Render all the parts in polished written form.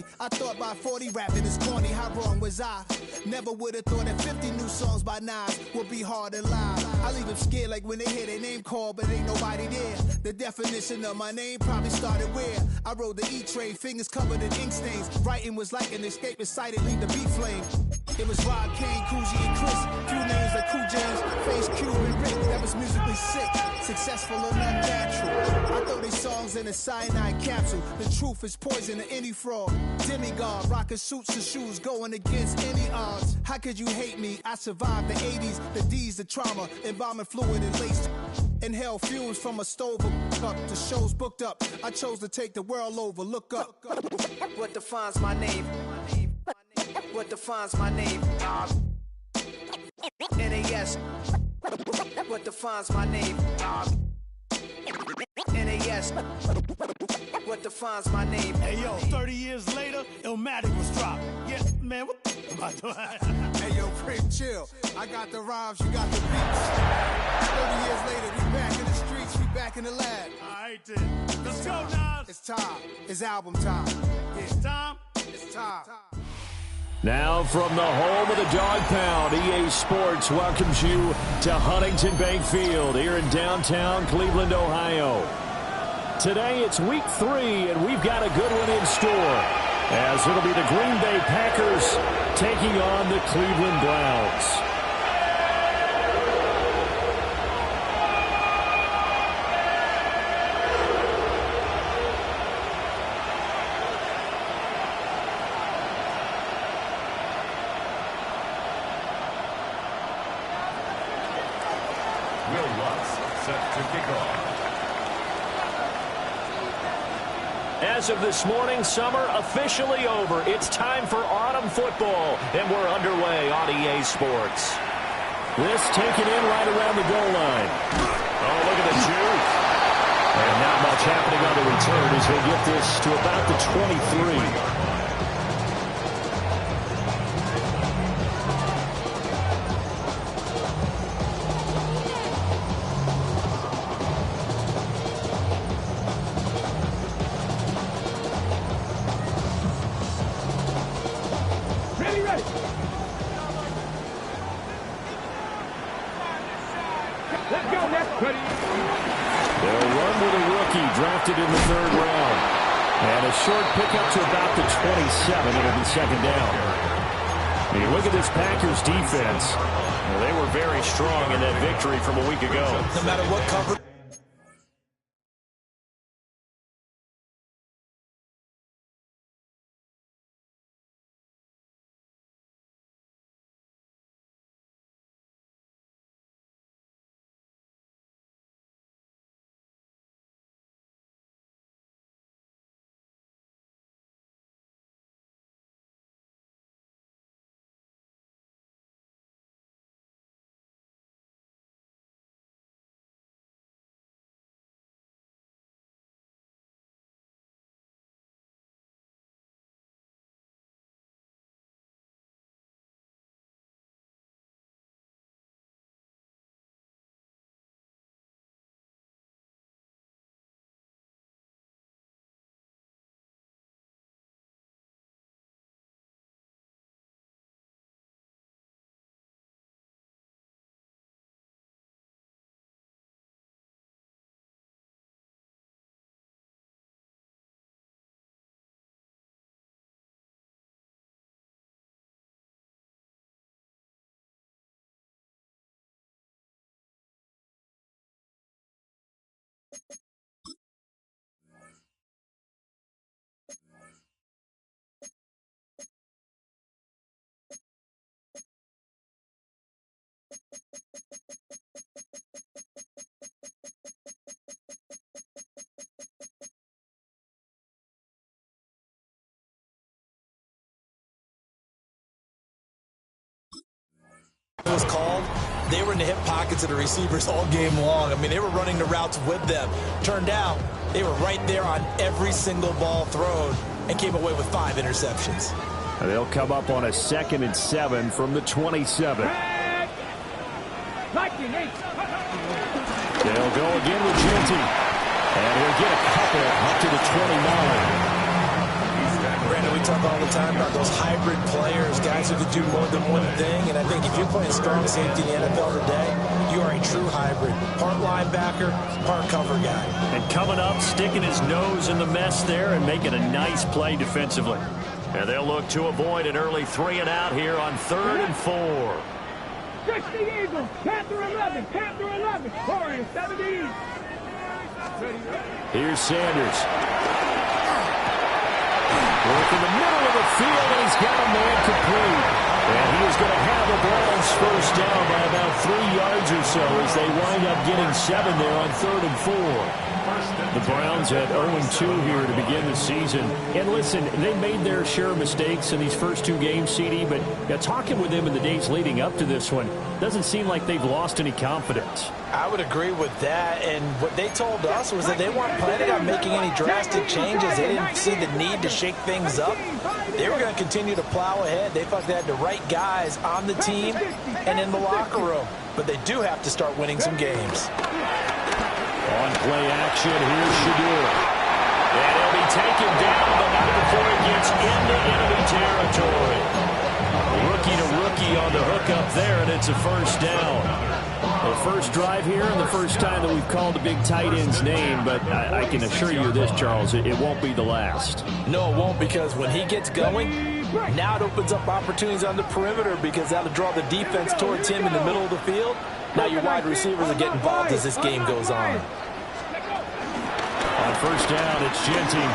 40. I thought by 40 rapping is corny. How wrong was I? Never would have thought that 50 new songs by Nas would be hard to lie. I leave them scared like when they hear their name called, but ain't nobody there. The definition of my name probably started where I rode the E-train, fingers covered in ink stains. Writing was like an escape inside, leave the beat flame. It was Rod, Kane, Coogee, and Chris. Few names like Cool James, Face, Cube, and Rick. That was musically sick, successful and unnatural. I throw these songs in a cyanide capsule. The truth is poison to any fraud. Demigod, rocking suits and shoes, going against any odds. How could you hate me? I survived the 80s, the D's, the trauma, embalming fluid and laced. Inhale fumes from a stove up to shows booked up. I chose to take the world over. Look up. What defines my name? What defines my name? NAS. What defines my name? NAS. What defines my name? Hey yo, 30 years later, Illmatic was dropped. Yeah, man, what am I doing? Hey yo, Prim, chill. I got the rhymes, you got the beats. 30 years later, we back in the streets, we back in the lab. Alright then, let's go, Nas. It's time. It's album time. Yeah. It's time. It's time. Now from the home of the Dog Pound, EA Sports welcomes you to Huntington Bank Field here in downtown Cleveland, Ohio. Today it's week 3, and we've got a good one in store, as it'll be the Green Bay Packers taking on the Cleveland Browns. As of this morning, summer officially over. It's time for autumn football, and we're underway on EA Sports. This taken in right around the goal line. Oh, look at the juke. And not much happening on the return as they get this to about the 23. Drafted in the 3rd round. And a short pickup to about the 27. It'll be second down. I mean, look at this Packers defense. Well, they were very strong in that victory from a week ago. No matter what cover. Was called, they were in the hip pockets of the receivers all game long. I mean, they were running the routes with them. Turned out, they were right there on every single ball thrown and came away with 5 interceptions. They'll come up on a 2nd and 7 from the 27. They'll go again with Genty. And he'll get a couple up to the 29. Brandon, we talk all the time about those hybrid players, guys who could do more than one thing. And I think if you're playing strong safety in the NFL today, you are a true hybrid. Part linebacker, part cover guy. And coming up, sticking his nose in the mess there and making a nice play defensively. And they'll look to avoid an early 3-and-out here on 3rd and 4. 60 Eagles, Panther 11, Panther 11, Warriors 17. Here's Sanders. Work in the middle of the field, and he's got a man complete. And he is going to have the Browns first down by about 3 yards or so as they wind up getting 7 there on 3rd and 4. The Browns at 0-2 here to begin the season. And listen, they made their share of mistakes in these first 2 games, CD, but talking with them in the days leading up to this one, doesn't seem like they've lost any confidence. I would agree with that, and what they told us was that they weren't planning on making any drastic changes. They didn't see the need to shake things up. They were going to continue to plow ahead. They thought they had the right guys on the team and in the locker room, but they do have to start winning some games. On play action, here's Shadur. And he'll be taken down, but not before he gets into enemy territory. Rookie to rookie on the hook up there, and it's a first down. The first drive here and the first time that we've called the big tight end's name, but I can assure you this, Charles, it won't be the last. No, it won't, because when he gets going, now it opens up opportunities on the perimeter because that'll draw the defense towards him in the middle of the field. Now your wide receivers will get involved as this game goes on. On first down, it's Genty.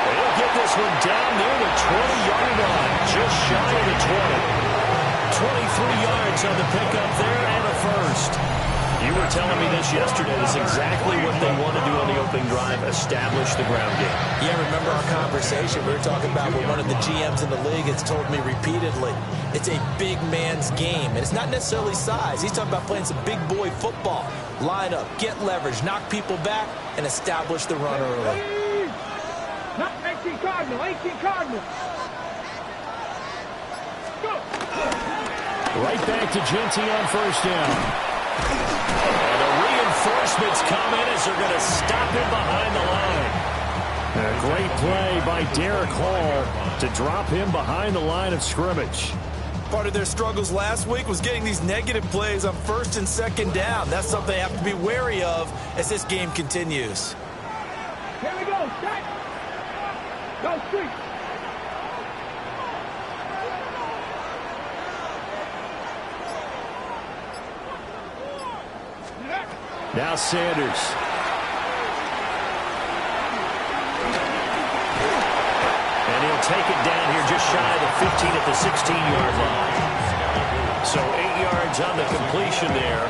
They'll get this one down near the 20-yard line, just shy of the 20. 23 yards on the pickup there and a first. You were telling me this yesterday. This is exactly what they want to do on the opening drive, establish the ground game. Yeah, remember our conversation? We were talking about what one of the GMs in the league has told me repeatedly. It's a big man's game, and it's not necessarily size. He's talking about playing some big boy football. Line up, get leverage, knock people back, and establish the run early. 18 Cardinal, 18 Cardinal. Go. Right back to Genty on first down. And the reinforcements come in as they're going to stop him behind the line. A great play by Derek Hall to drop him behind the line of scrimmage. Part of their struggles last week was getting these negative plays on 1st and 2nd down. That's something they have to be wary of as this game continues. Here we go, set. Go street. Now Sanders. And he'll take it down here just shy of the 15 at the 16-yard line. So 8 yards on the completion there.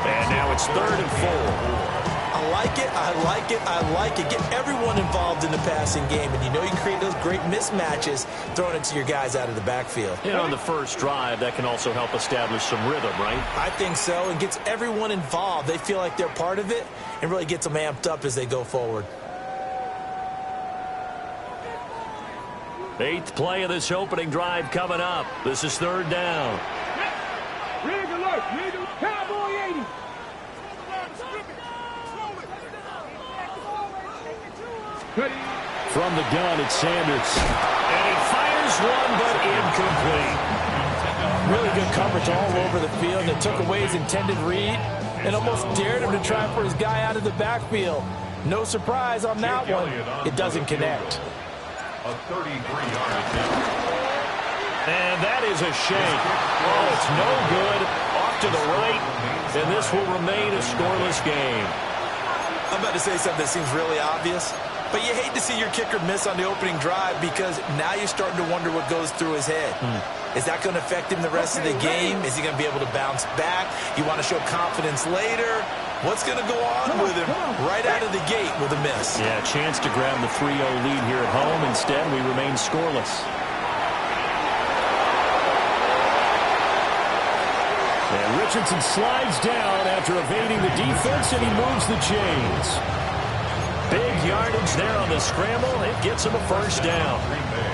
And now it's 3rd and 4. I like it, I like it, I like it. Get everyone involved in the passing game, and you know you can create those great mismatches throwing it to your guys out of the backfield. And on the first drive, that can also help establish some rhythm, right? I think so, and gets everyone involved. They feel like they're part of it and really gets them amped up as they go forward. 8th play of this opening drive coming up. This is 3rd down. Rig alert, rig alert. Cowboy 80. From the gun, it's Sanders. And he fires one, but incomplete. Really good coverage all over the field. They took away his intended read and almost dared him to try for his guy out of the backfield. No surprise on that one. It doesn't connect. A 33-yard attempt. And that is a shake. Oh, it's no good. Off to the right. And this will remain a scoreless game. I'm about to say something that seems really obvious, but you hate to see your kicker miss on the opening drive because now you're starting to wonder what goes through his head. Is that going to affect him the rest of the game? Is he going to be able to bounce back? You want to show confidence later? What's going to go on with him right out of the gate with a miss? Yeah, chance to grab the 3-0 lead here at home. Instead, we remain scoreless. And Richardson slides down after evading the defense, and he moves the chains. Big yardage there on the scramble. It gets him a first down.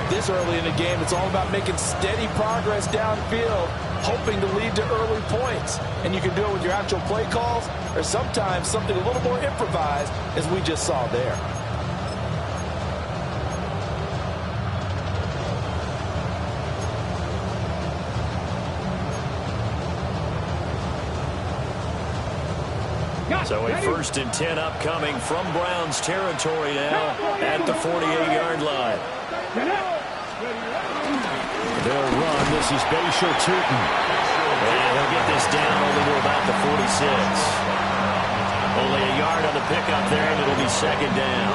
This early in the game, it's all about making steady progress downfield, hoping to lead to early points. And you can do it with your actual play calls or sometimes something a little more improvised, as we just saw there. So a 1st and 10 upcoming from Browns territory now at the 48-yard line. They'll run. This is Bashir Tootin. And he'll get this down only to about the 46. Only a yard on the pickup there, and it'll be 2nd down.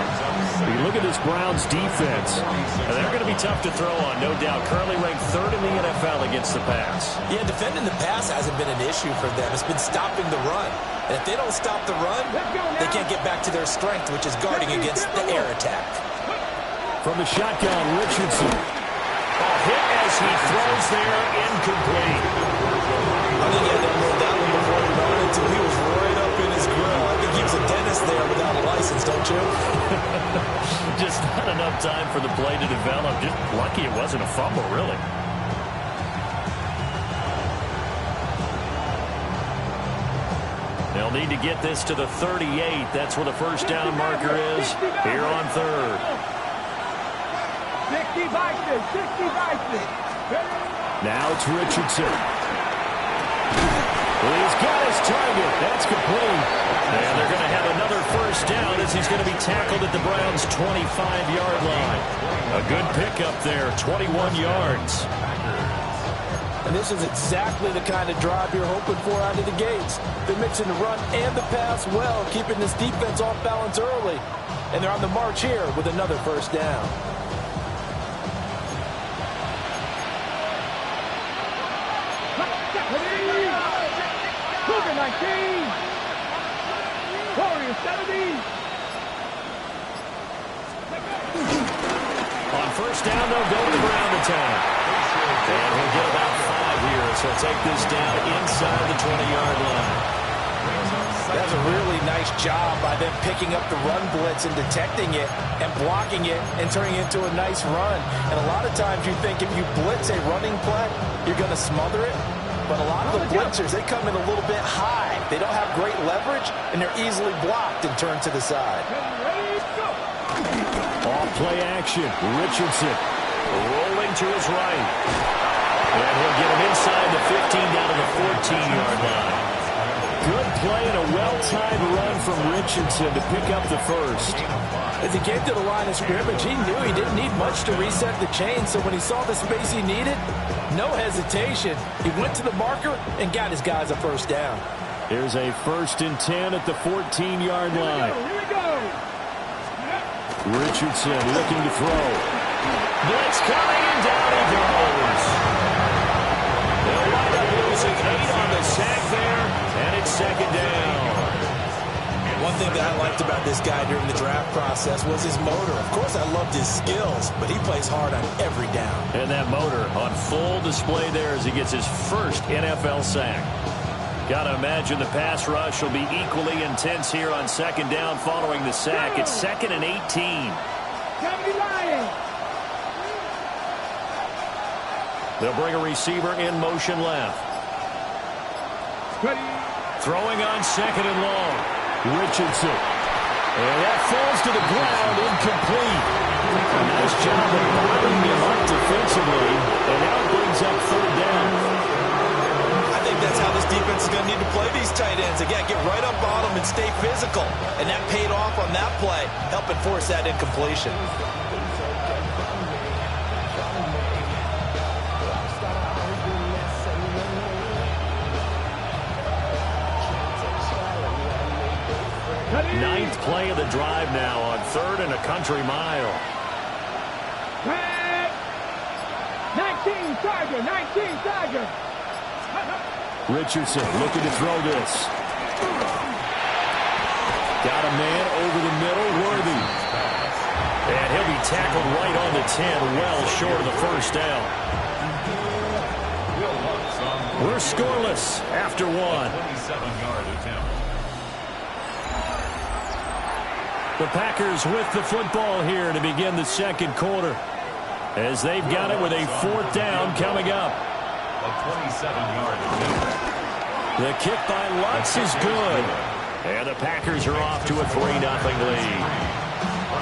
You look at this Browns defense, and they're going to be tough to throw on, no doubt. Currently ranked 3rd in the NFL against the pass. Yeah, defending the pass hasn't been an issue for them. It's been stopping the run. And if they don't stop the run, they can't get back to their strength, which is guarding against the air attack. From the shotgun, Richardson. A hit as he throws there, incomplete. I think he had to unload that one before he wanted to. He was right up in his grill. I think he was a dentist there without a license, don't you? Just not enough time for the play to develop. Just lucky it wasn't a fumble, really. They'll need to get this to the 38. That's where the 1st down marker is here on 3rd. 60 Vikings, 60 Vikings. Now it's Richardson. He's got his target. That's complete. And they're going to have another 1st down as he's going to be tackled at the Browns' 25-yard line. A good pickup there, 21 yards. And this is exactly the kind of drive you're hoping for out of the gates. They're mixing the run and the pass well, keeping this defense off balance early. And they're on the march here with another 1st down. Cougar 19. Warriors 70. On 1st down, they'll go to the ground attack. And he'll get about 5 here, so he'll take this down inside the 20-yard line. That's a really nice job by them picking up the run blitz and detecting it and blocking it and turning it into a nice run. And a lot of times you think if you blitz a running play, you're going to smother it. But a lot of the blitzers, they come in a little bit high. They don't have great leverage, and they're easily blocked and turned to the side. Off play action. Richardson rolling to his right. And he'll get him inside the 15 down to the 14-yard line. Good play and a well-timed run from Richardson to pick up the 1st. As he came to the line of scrimmage, he knew he didn't need much to reset the chain, so when he saw the space he needed, no hesitation. He went to the marker and got his guys a 1st down. Here's a 1st and 10 at the 14-yard line. Here we go. Richardson looking to throw. Blitz coming, and down he goes. They'll wind up losing 8 on the sack there, and it's 2nd down. One thing that I liked about this guy during the draft process was his motor. Of course, I loved his skills, but he plays hard on every down. And that motor on full display there as he gets his 1st NFL sack. Got to imagine the pass rush will be equally intense here on 2nd down following the sack. It's 2nd and 18. 70 Lions. They'll bring a receiver in motion left. Ready. Throwing on 2nd and long. Richardson. And that falls to the ground, incomplete. A nice job of bottling him up defensively. And now it brings up 3rd down. I think that's how this defense is going to need to play these tight ends. Again, get right up on them and stay physical. And that paid off on that play, helping force that incompletion. Ninth play of the drive now on 3rd and a country mile. 19 Tiger, 19 Tiger. Richardson looking to throw this. Got a man over the middle, Worthy. And he'll be tackled right on the 10, well short of the 1st down. We're scoreless after 1. 27-yard attempt. The Packers with the football here to begin the 2nd quarter, as they've got it with a 4th down coming up. A 27-yard attempt. The kick by Lutz is good. And the Packers are off to a 3-0 lead.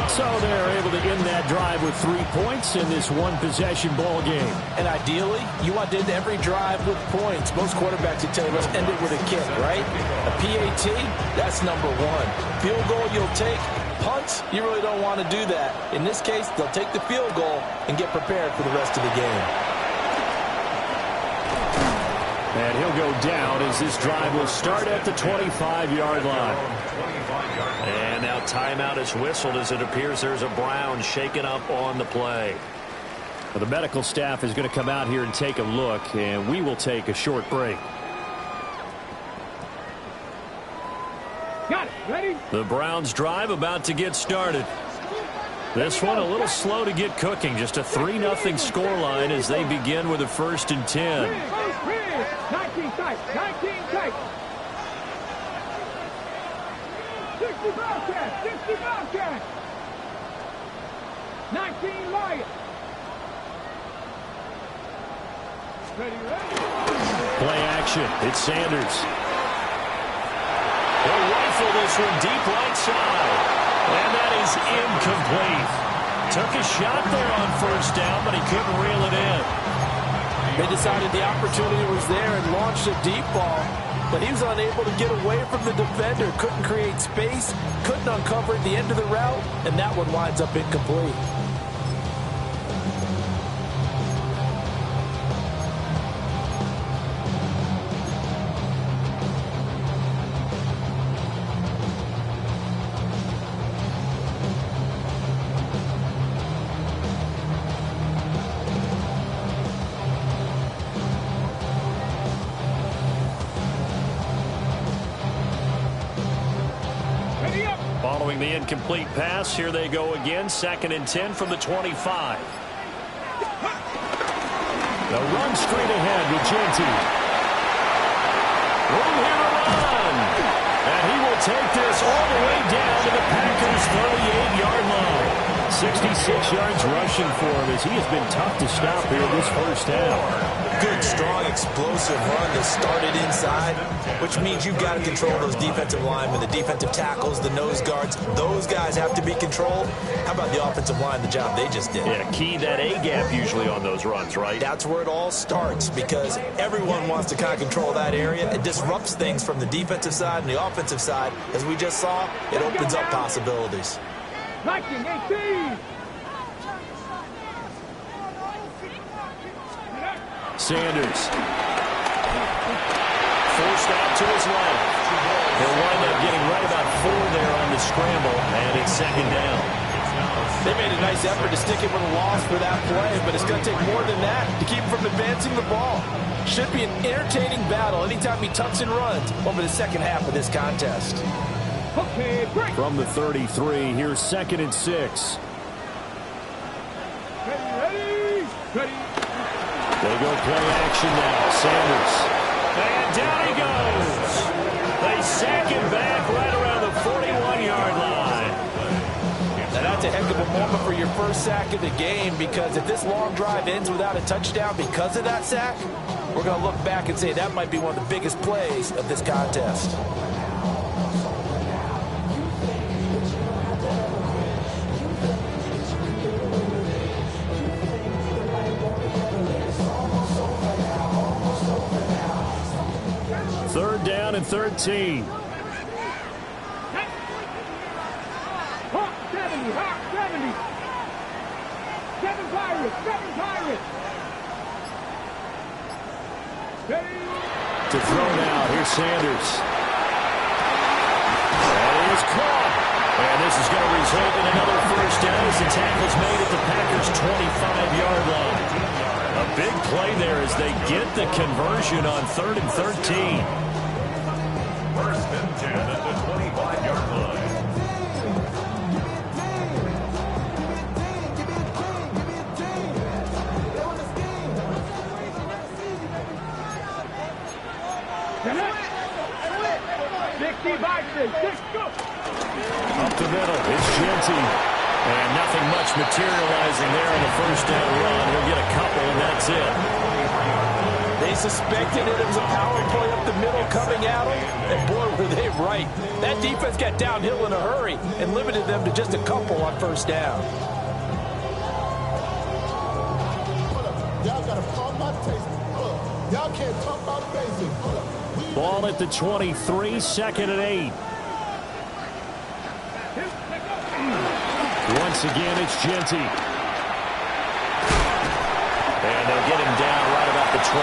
So they're able to end that drive with 3 points in this one-possession ball game. And ideally, you want to end every drive with points. Most quarterbacks would tell you, let's end it with a kick, right? A PAT, that's number one. Field goal you'll take. Punts, you really don't want to do that. In this case, they'll take the field goal and get prepared for the rest of the game. And he'll go down as this drive will start at the 25-yard line. And now timeout is whistled as it appears there's a Brown shaken up on the play. Well, the medical staff is going to come out here and take a look, and we will take a short break. Got it. Ready? The Browns drive about to get started. This one a little slow to get cooking. Just a 3-0 scoreline as they begin with a 1st and 10. 19 tight. 19 tight. 60 Bobcats. 60 Bobcats. 19 Lions. Ready, ready. Play action. It's Sanders. They'll rifle this one deep right side. And that is incomplete. Took a shot there on 1st down, but he couldn't reel it in. They decided the opportunity was there and launched a deep ball, but he was unable to get away from the defender. Couldn't create space, couldn't uncover at the end of the route, and that one winds up incomplete. Following the incomplete pass, here they go again. 2nd and 10 from the 25. The run straight ahead with Genty. Room here to run. And he will take this all the way down to the Packers' 38-yard line. 66 yards rushing for him as he has been tough to stop here this 1st half. Good, strong, explosive run that started inside, which means you've got to control those defensive linemen, the defensive tackles, the nose guards. Those guys have to be controlled. How about the offensive line, the job they just did? Yeah, key that A-gap usually on those runs, right? That's where it all starts because everyone wants to kind of control that area. It disrupts things from the defensive side and the offensive side. As we just saw, it opens up possibilities. 19-18. Sanders. Forced out to his left. He'll wind up getting right about 4 there on the scramble, and it's 2nd down. They made a nice effort to stick him with a loss for that play, but it's going to take more than that to keep him from advancing the ball. Should be an entertaining battle anytime he tucks and runs over the second half of this contest. Okay, break. From the 33, here's 2nd and 6. Ready. They go play action now. Sanders. And down he goes. They sack him back right around the 41-yard line. Now that's a heck of a moment for your first sack of the game because if this long drive ends without a touchdown because of that sack, we're going to look back and say that might be one of the biggest plays of this contest. Third down and 13. Hawk 70. 7 Pirates. To throw now, here's Sanders. And he is caught. And this is going to result in another 1st down as the tackle's made at the Packers' 25-yard line. A big play there as they get the conversion on 3rd and 13. 1st and 10 at the 25-yard line. Up the middle, it's Genty. And nothing much materializing there in the 1st down run. He'll get a couple, and that's it. They suspected it was a power play up the middle coming at them, and boy, were they right. That defense got downhill in a hurry and limited them to just a couple on first down. Y'all got to pump my taste. Y'all can't talk about basic. Ball at the 23, second and 8. Once again, it's Genty. And they'll get him down right about the 20.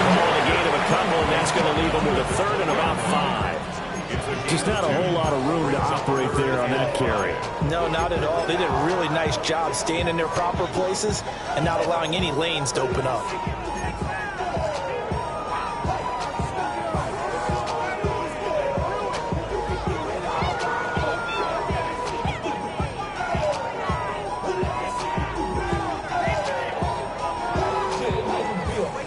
Calling a gain of a couple, and that's going to leave him with a third and about 5. Just not a whole lot of room to operate there on that carry. No, not at all. They did a really nice job staying in their proper places and not allowing any lanes to open up.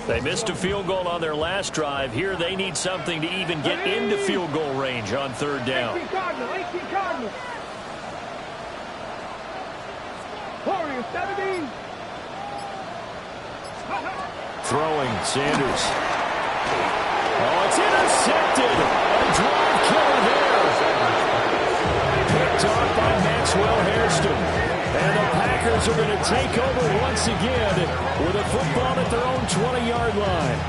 They missed a field goal on their last drive. Here they need something to even get into field goal range on third down. 18 Cardinal. Warriors, 17. Throwing, Sanders. Oh, it's intercepted. A drive killer there. Picked off by Maxwell Hairston. And the Packers are going to take over once again with a football at their own 20-yard line.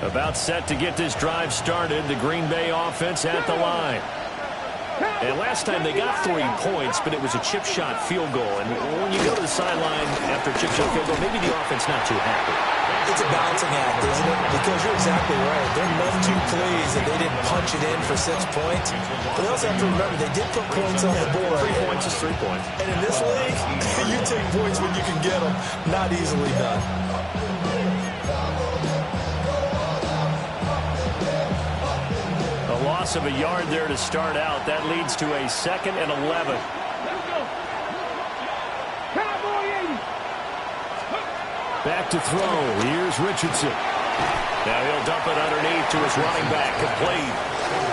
About set to get this drive started. The Green Bay offense at the line. And last time they got 3 points, but it was a chip shot field goal. And when you go to the sideline after a chip shot field goal, maybe the offense not too happy. It's a balancing act, isn't it? Because you're exactly right. They're not too pleased that they didn't punch it in for 6 points. But they also have to remember they did put points on the board. 3 points is 3 points. And in this league, you take points when you can get them. Not easily done. A loss of a yard there to start out. That leads to a 2nd and 11. Back to throw. Here's Richardson. Now he'll dump it underneath to his running back. Complete.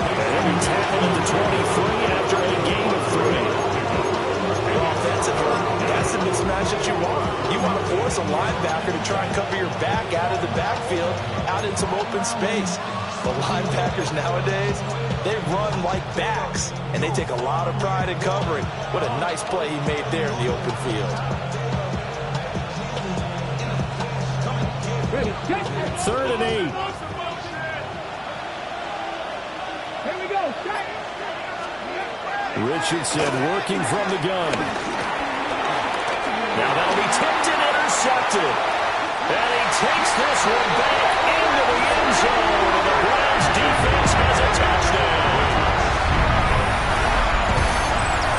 And he'll be tackled at the 23 after a gain of 3. Offensively, that's the mismatch that you want. You want to force a linebacker to try and cover your back out of the backfield, out in some open space. The linebackers nowadays, they run like backs, and they take a lot of pride in covering. What a nice play he made there in the open field. 3rd and 8. Here we go. Richardson working from the gun. Now that'll be tipped and intercepted. And he takes this one back into the end zone. And the Browns defense has a touchdown.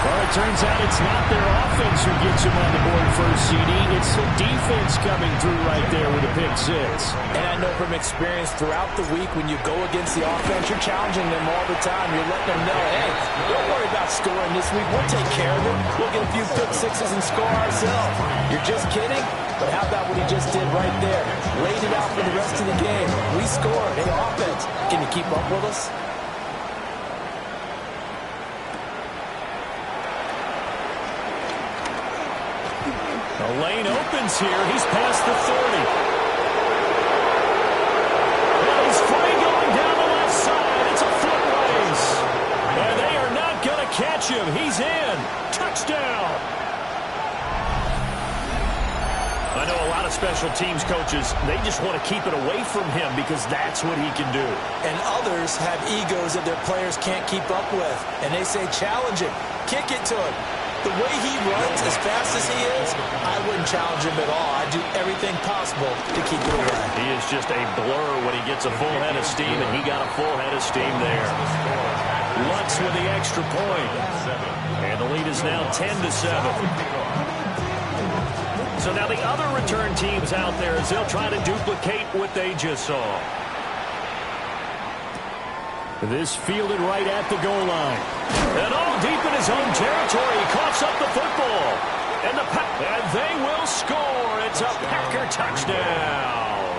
Well, it turns out it's not their offense who gets him on the board first, CD. It's the defense coming through right there with a pick 6. And I know from experience throughout the week when you go against the offense, you're challenging them all the time. You're letting them know, hey, don't worry about scoring this week. We'll take care of it. We'll get a few pick 6s and score ourselves. You're just kidding? But how about what he just did right there? Laid it out for the rest of the game. We scored. Hey, offense, can you keep up with us? The lane opens here. He's past the 30. And he's free going down the left side. It's a foot race. And they are not going to catch him. He's in. Touchdown. I know a lot of special teams coaches, they just want to keep it away from him because that's what he can do. And others have egos that their players can't keep up with. And they say, challenge him. Kick it to him. The way he runs as fast as he is, I wouldn't challenge him at all. I'd do everything possible to keep it away. He is just a blur when he gets a full head of steam, and he got a full head of steam there. Lutz with the extra point. And the lead is now 10-7. So now the other return teams out there as they'll try to duplicate what they just saw. This fielded right at the goal line. And all deep in his own territory, he coughs up the football. And they will score. It's a Packer touchdown.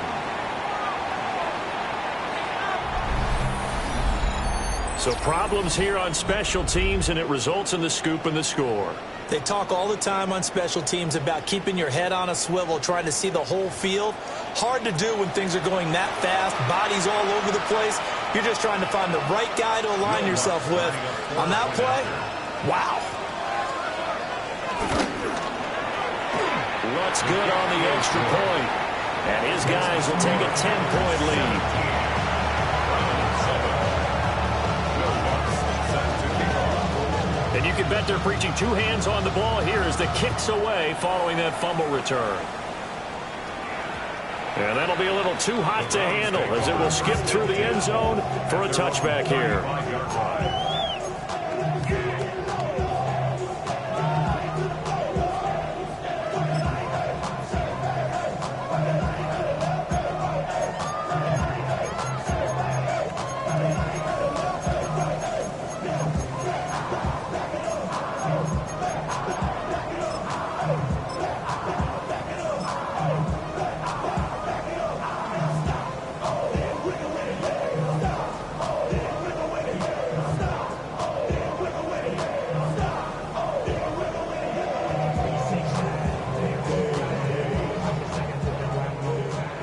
So problems here on special teams, and it results in the scoop and the score. They talk all the time on special teams about keeping your head on a swivel, trying to see the whole field. Hard to do when things are going that fast, bodies all over the place. You're just trying to find the right guy to align yourself with. On that play, wow. Looks good on the extra point. And his guys will take a 10-point lead. And you can bet they're preaching two hands on the ball here as the kick's away following that fumble return. And that'll be a little too hot to handle as it will skip through the end zone for a touchback here.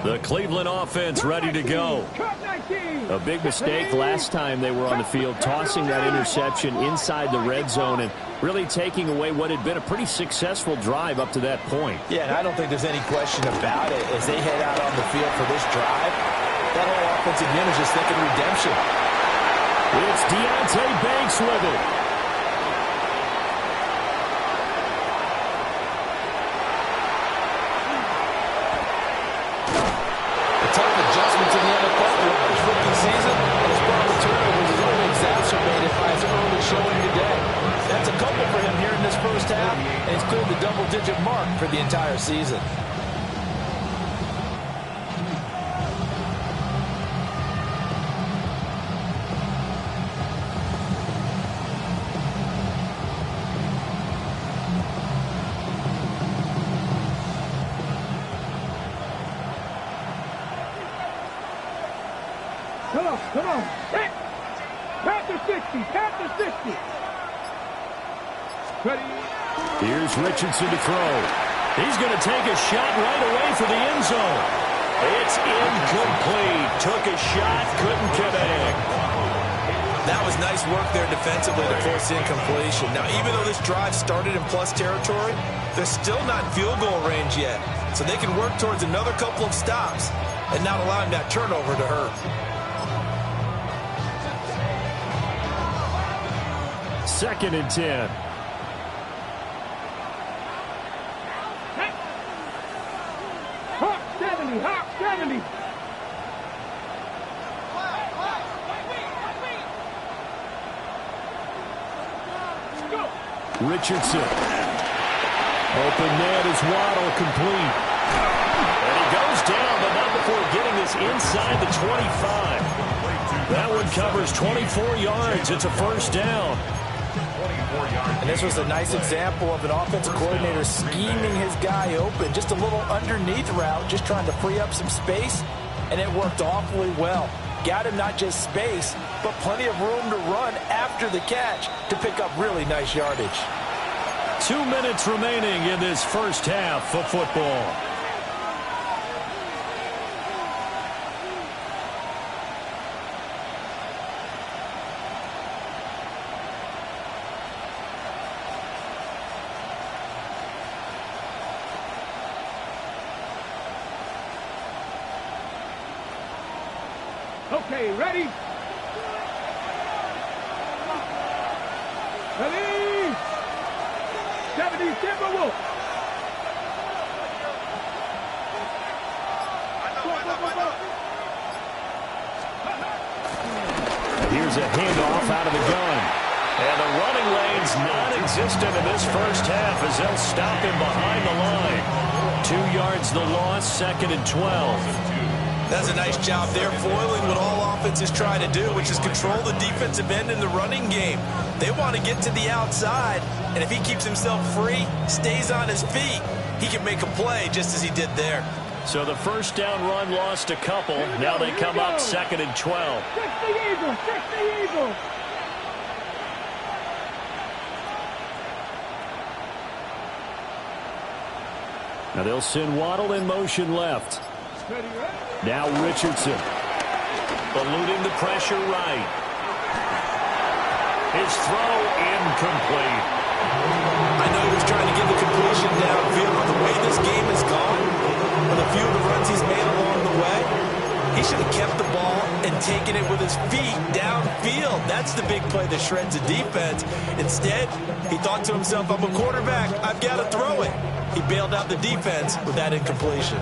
The Cleveland offense ready to go. A big mistake last time they were on the field, tossing that interception inside the red zone and really taking away what had been a pretty successful drive up to that point. Yeah, and I don't think there's any question about it. As they head out on the field for this drive, that whole offensive unit is just thinking redemption. It's Deontay Banks with it. Adjustment to the NFL for his rookie season, and his problem turnovers is only exacerbated by his early showing today. That's a couple for him here in this first half, and he's cleared the double-digit mark for the entire season. Come on. Panther 60, Panther 60. Ready? Here's Richardson to throw. He's going to take a shot right away for the end zone. It's incomplete. Took a shot, couldn't connect. That was nice work there defensively to force incompletion. Now, even though this drive started in plus territory, they're still not in field goal range yet. So they can work towards another couple of stops and not allowing that turnover to hurt. Second and 10. Hawk 70, Hawk 70. Richardson. Open net is Waddle, complete. And he goes down, but not before getting this inside the 25. That one covers 24 yards. It's a first down. And this was a nice example of an offensive coordinator scheming his guy open. Just a little underneath route, just trying to free up some space, and it worked awfully well. Got him not just space, but plenty of room to run after the catch to pick up really nice yardage. 2 minutes remaining in this first half of football. Okay, ready? Ready? 70 Timberwolves. Here's a handoff out of the gun. And the running lane's non-existent in this first half as they'll stop him behind the line. 2 yards the loss, second and 12. That's a nice job there, foiling what all offenses try to do, which is control the defensive end in the running game. They want to get to the outside, and if he keeps himself free, stays on his feet, he can make a play just as he did there. So the first down run lost a couple. Now they come up second and 12. 60 Eagles, 60 Eagles. Now they'll send Waddle in motion left. Now Richardson. Eluding the pressure right. His throw incomplete. I know he was trying to get the completion downfield, but the way this game has gone, with a few of the runs he's made along the way, he should have kept the ball and taken it with his feet downfield. That's the big play that shreds the defense. Instead, he thought to himself, I'm a quarterback, I've got to throw it. He bailed out the defense with that incompletion.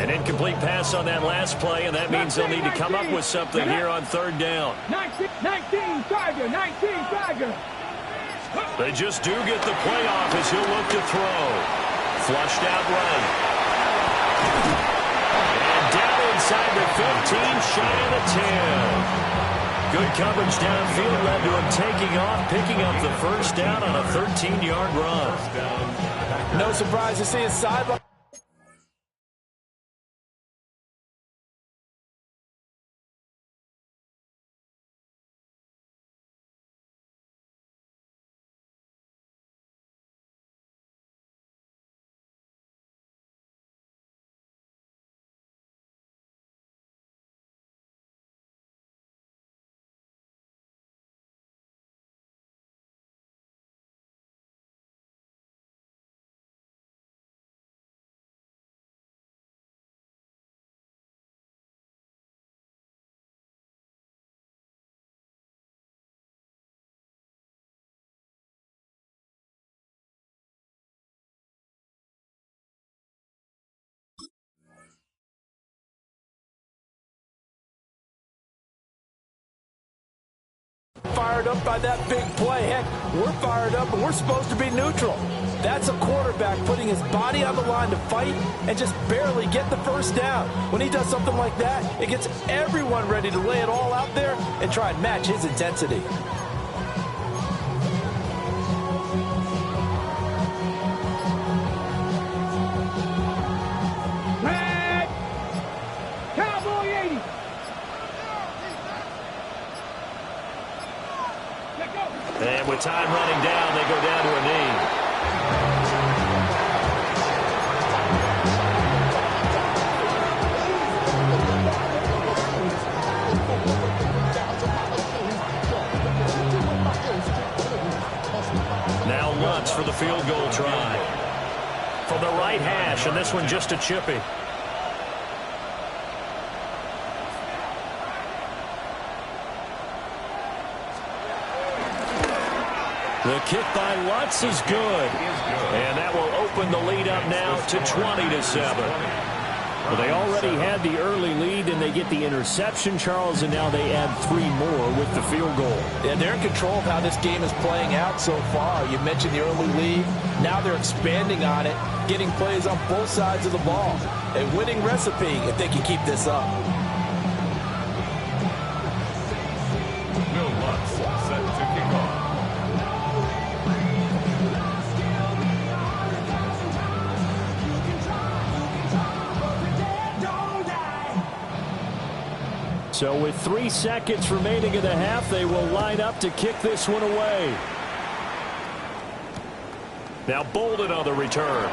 An incomplete pass on that last play, and that means they'll need to come up with something here on third down. 19 Charger, 19 Charger. They just do get the play off as he'll look to throw. Flushed out right. And down inside the 15, shy of the 10. Good coverage downfield led to him taking off, picking up the first down on a 13-yard run. No surprise to see his sideline. Fired up by that big play. Heck, we're fired up, and we're supposed to be neutral. That's a quarterback putting his body on the line to fight and just barely get the first down. When he does something like that, it gets everyone ready to lay it all out there and try and match his intensity. Red. Cowboy 80. And with time running down, they go down to a knee. Now Lutz for the field goal try. From the right hash, and this one just a chippy. The kick by Lutz is good. And that will open the lead up now to 20-7. Well, they already had the early lead, and they get the interception, Charles, and now they add 3 more with the field goal. Yeah, they're in control of how this game is playing out so far. You mentioned the early lead. Now they're expanding on it, getting plays on both sides of the ball. A winning recipe if they can keep this up. Will Lutz set to kick off. So with 3 seconds remaining in the half, they will line up to kick this one away. Now Bolden on the return.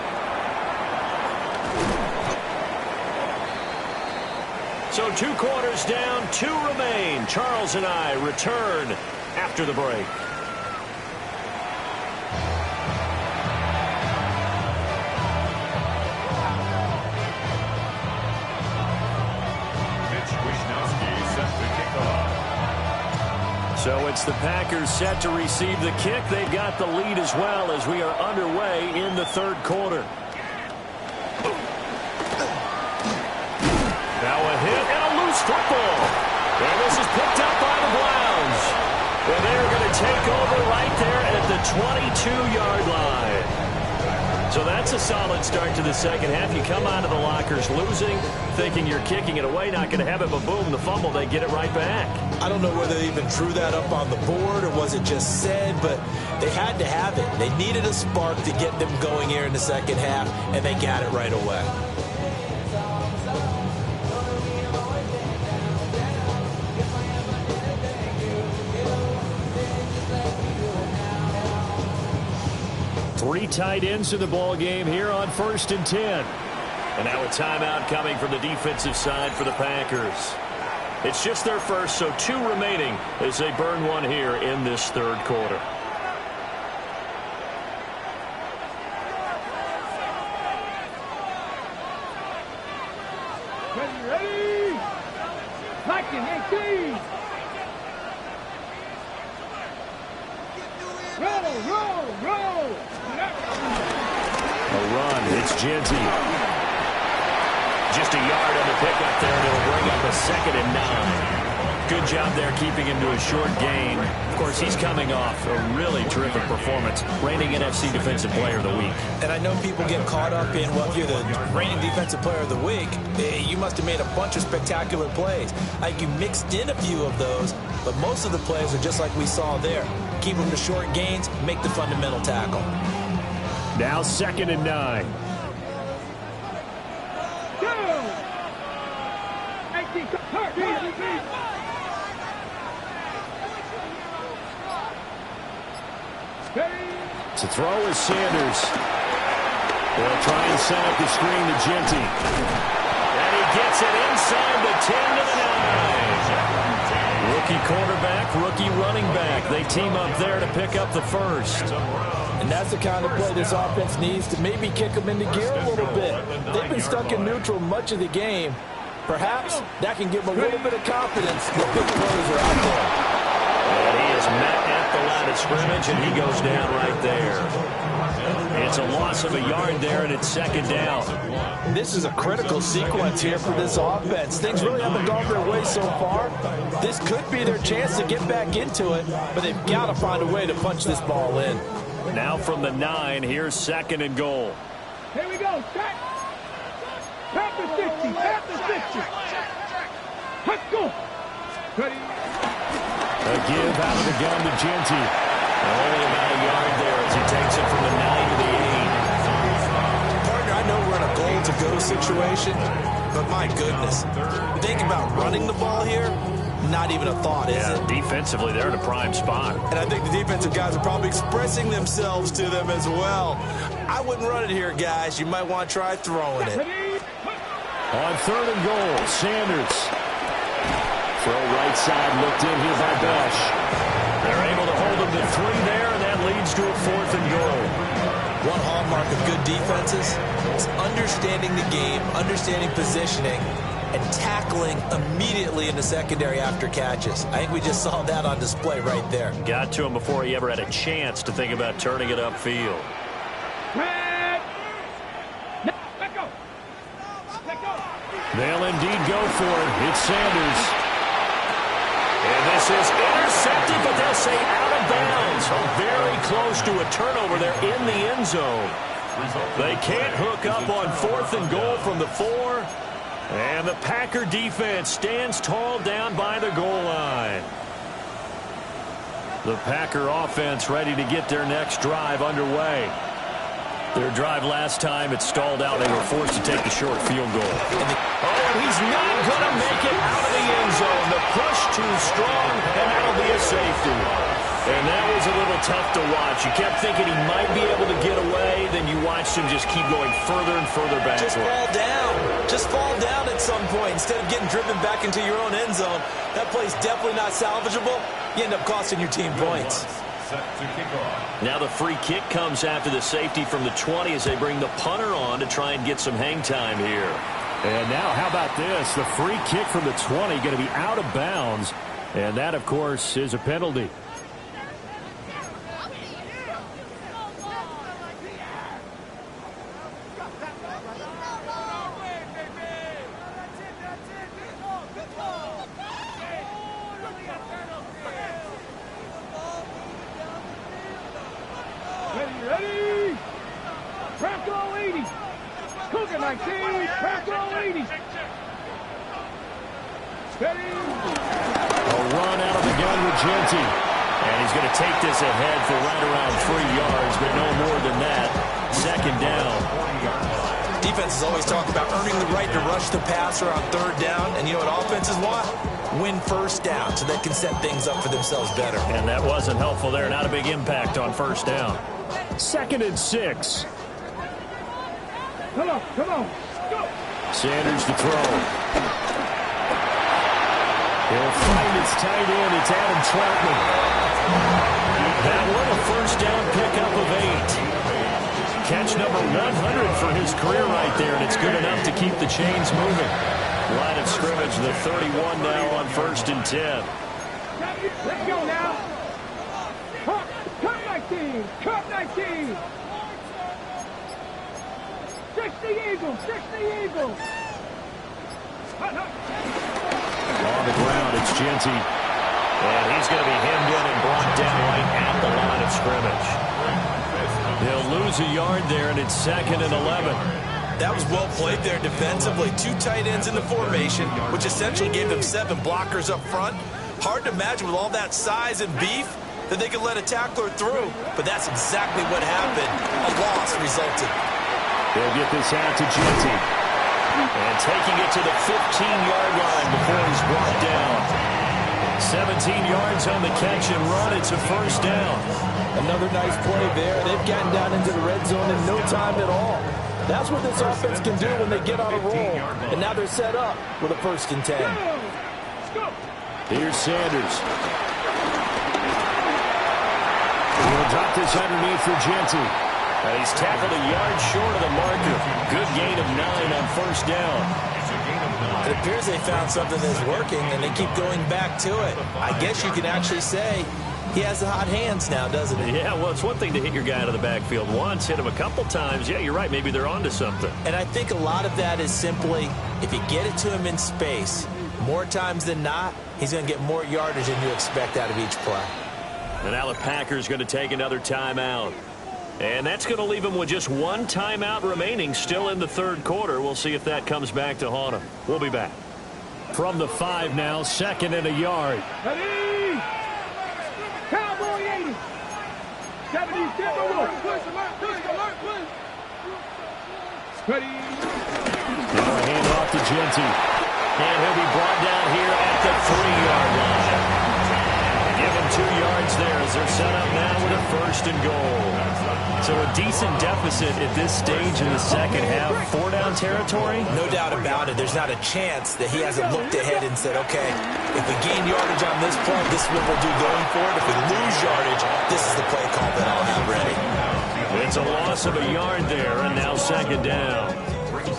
So 2 quarters down, 2 remain. Charles and I return after the break. So it's the Packers set to receive the kick. They've got the lead as well as we are underway in the third quarter. Now a hit and a loose football. And this is picked up by the Browns. And they're going to take over right there at the 22-yard line. So that's a solid start to the second half. You come out of the lockers losing, thinking you're kicking it away, not going to have it, but boom, the fumble, they get it right back. I don't know whether they even drew that up on the board or was it just said, but they had to have it. They needed a spark to get them going here in the second half, and they got it right away. 3 tight ends in the ball game here on 1st and 10. And now a timeout coming from the defensive side for the Packers. It's just their first, so 2 remaining as they burn one here in this 3rd quarter. Ready? Liking 18. Roll. A run. It's Genty. Just a yard on the pickup there, and it'll bring up a 2nd and 9. Good job there keeping him to a short gain. Of course, he's coming off a really terrific performance, reigning NFC Defensive Player of the Week. And I know people get caught up in, well, if you're the reigning Defensive Player of the Week, you must have made a bunch of spectacular plays. I think you mixed in a few of those, but most of the plays are just like we saw there. Keep them to short gains, make the fundamental tackle. Now 2nd and 9. To throw is Sanders. They'll try and set up the screen to Genty. And he gets it inside the 10 to the 9. Rookie quarterback, rookie running back. They team up there to pick up the first. And that's the kind of play this offense needs to maybe kick them into gear a little bit. They've been stuck in neutral much of the game. Perhaps that can give them a little bit of confidence that big plays are out there. And he is met at the line of scrimmage, and he goes down right there. It's a loss of a yard there, and it's 2nd down. This is a critical sequence here for this offense. Things really haven't gone their way so far. This could be their chance to get back into it, but they've got to find a way to punch this ball in. Now from the 9, here's 2nd and goal. Here we go. Check. Tap the 60. Tap the 60. Let's go. Ready. A give out of the gun to Genty. Only about a yard there as he takes it from the 9 to the 8. Partner, I know we're in a goal-to-go situation, but my goodness. You think about running the ball here, not even a thought, is it? Defensively, they're in a prime spot. And I think the defensive guys are probably expressing themselves to them as well. I wouldn't run it here, guys. You might want to try throwing it. On 3rd and goal, Sanders. Throw right side, looked in here by Bush. They're able to hold him to 3 there, and that leads to a 4th and goal. One hallmark of good defenses is understanding the game, understanding positioning, and tackling immediately in the secondary after catches. I think we just saw that on display right there. Got to him before he ever had a chance to think about turning it upfield. They'll indeed go for it. It's Sanders. And this is intercepted, but they'll say out of bounds. Very close to a turnover there in the end zone. They can't hook up on 4th and goal from the 4. And the Packer defense stands tall down by the goal line. The Packer offense ready to get their next drive underway. Their drive last time, it stalled out. They were forced to take the short field goal. And he's not going to make it out of the end zone. The push too strong, and that'll be a safety. And that was a little tough to watch. You kept thinking he might be able to get away, then you watched him just keep going further and further back. Just fall down. Just fall down at some point. Instead of getting driven back into your own end zone, that play's definitely not salvageable. You end up costing your team points. Now the free kick comes after the safety from the 20 as they bring the punter on to try and get some hang time here. And now how about this? The free kick from the 20 going to be out of bounds. And that, of course, is a penalty. Ready? Bronco 80. Cougar 19. Bronco 80. Steady. A run out of the gun with Genty. And he's going to take this ahead for right around 3 yards, but no more than that. 2nd down. Defenses always talk about earning the right to rush the passer on 3rd down. And you know what offenses want? Win 1st down so they can set things up for themselves better. And that wasn't helpful there. Not a big impact on 1st down. 2nd and 6. Come on, come on. Go. Sanders to throw. He'll find its tight end. It's Adam Troutman. That one a first down pickup of 8. Catch number 100 for his career right there, and it's good enough to keep the chains moving. Line of scrimmage, the 31 now on 1st and 10. Let's go now. Cut 19. Cut 19. 60 Eagles. 60 Eagles. On the ground, it's Genty. And he's going to be hemmed in and brought down right at the line of scrimmage. They'll lose a yard there, and it's 2nd and 11. That was well played there defensively. 2 tight ends in the formation, which essentially gave them 7 blockers up front. Hard to imagine with all that size and beef that they could let a tackler through. But that's exactly what happened. A loss resulted. They'll get this out to Genty. And taking it to the 15-yard line before he's brought down. 17 yards on the catch and run. It's a first down. Another nice play there. They've gotten down into the red zone in no time at all. That's what this offense can do when they get on a roll. And now they're set up with a 1st and 10. Here's Sanders. He'll drop this underneath for Genty. And he's tackled a yard short of the marker. Good gain of 9 on first down. It appears they found something that's working, and they keep going back to it. I guess you can actually say he has the hot hands now, doesn't he? Yeah, well, it's one thing to hit your guy out of the backfield once, hit him a couple times. Yeah, you're right. Maybe they're onto something. And I think a lot of that is simply if you get it to him in space, more times than not, he's going to get more yardage than you expect out of each play. And now the Packers going to take another timeout. And that's going to leave him with just 1 timeout remaining still in the 3rd quarter. We'll see if that comes back to haunt him. We'll be back. From the 5 now, 2nd and a yard. Ready? Cowboy 80. 70, step over. Push alert, please. Ready? Now a hand off to Genty. And he'll be brought down here at the 3-yard line. Give him 2 yards there as they're set up now with a 1st and goal. So a decent deficit at this stage in the second half. 4-down territory? No doubt about it. There's not a chance that he hasn't looked ahead and said, okay, if we gain yardage on this play, this is what we'll do going forward. If we lose yardage, this is the play call that I'll have ready. It's a loss of a yard there, and now 2nd down.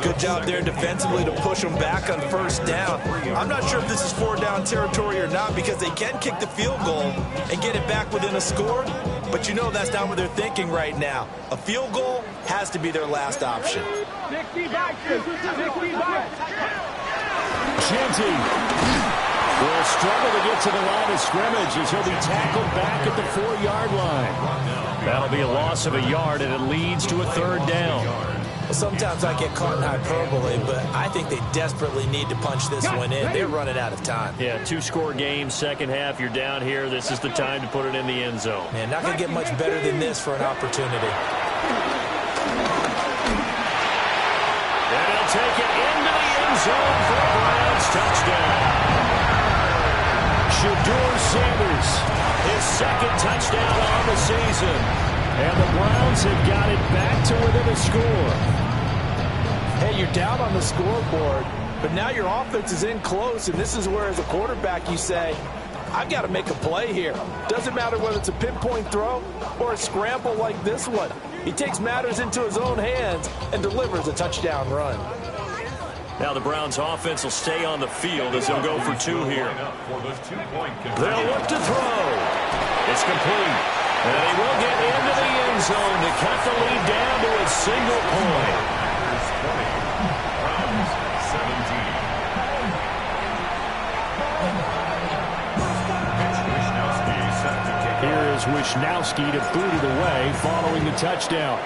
Good job there defensively to push them back on 1st down. I'm not sure if this is 4-down territory or not because they can kick the field goal and get it back within a score, but you know that's not what they're thinking right now. A field goal has to be their last option. 60 back. 60 back. Genty will struggle to get to the line of scrimmage as he'll be tackled back at the 4-yard line. That'll be a loss of a yard, and it leads to a 3rd down. Well, sometimes I get caught in hyperbole, but I think they desperately need to punch this one in. They're running out of time. Yeah, 2-score game, second half, you're down here. This is the time to put it in the end zone. Man, not going to get much better than this for an opportunity. And he'll take it into the end zone for a Browns touchdown. Shedeur Sanders, his 2nd touchdown on the season. And the Browns have got it back to within a score. Hey, you're down on the scoreboard, but now your offense is in close, and this is where, as a quarterback, you say, I've got to make a play here. Doesn't matter whether it's a pinpoint throw or a scramble like this one. He takes matters into his own hands and delivers a touchdown run. Now the Browns offense will stay on the field as they'll go for 2 here. They'll look to throw. It's complete. And he will get into the end zone to cut the lead down to a single point. Here is Wisnowski to boot it away following the touchdown.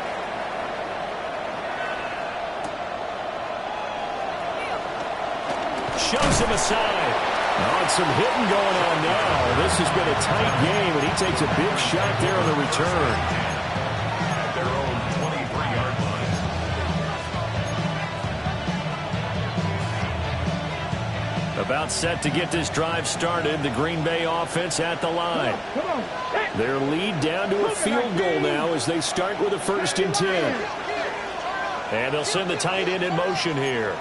Shows him a side. Oh, some hitting going on now. This has been a tight game, and he takes a big shot there on the return. At their own 23-yard line. About set to get this drive started. The Green Bay offense at the line. Their lead down to a field goal now as they start with a 1st and 10. And they'll send the tight end in motion here.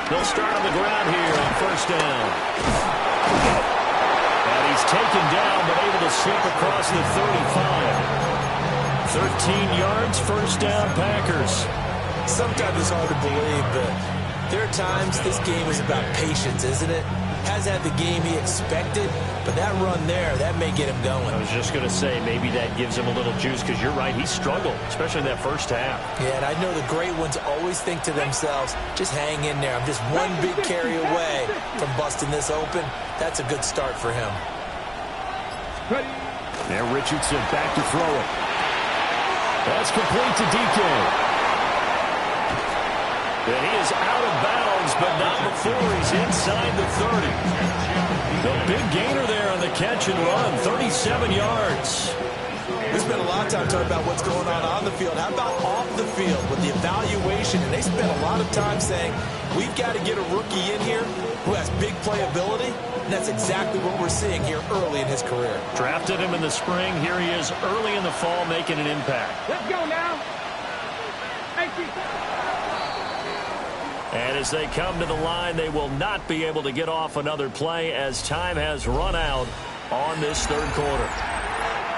They'll start on the ground here on 1st down. And he's taken down but able to slip across the 35. 13 yards, 1st down, Packers. Sometimes it's hard to believe, but there are times this game is about patience, isn't it? Hasn't had the game he expected, but that run there, that may get him going. I was just going to say, maybe that gives him a little juice, because you're right, he struggled, especially in that 1st half. Yeah, and I know the great ones always think to themselves, just hang in there. I'm just one big carry away from busting this open. That's a good start for him. Now Richardson back to throw it. That's complete to DK. And he is out of bounds, but not before he's inside the 30. The big gainer there on the catch and run, 37 yards. We spent a lot of time talking about what's going on the field. How about off the field with the evaluation? And they spent a lot of time saying, we've got to get a rookie in here who has big playability. And that's exactly what we're seeing here early in his career. Drafted him in the spring. Here he is early in the fall making an impact. Let's go now. Thank you. And as they come to the line, they will not be able to get off another play as time has run out on this 3rd quarter.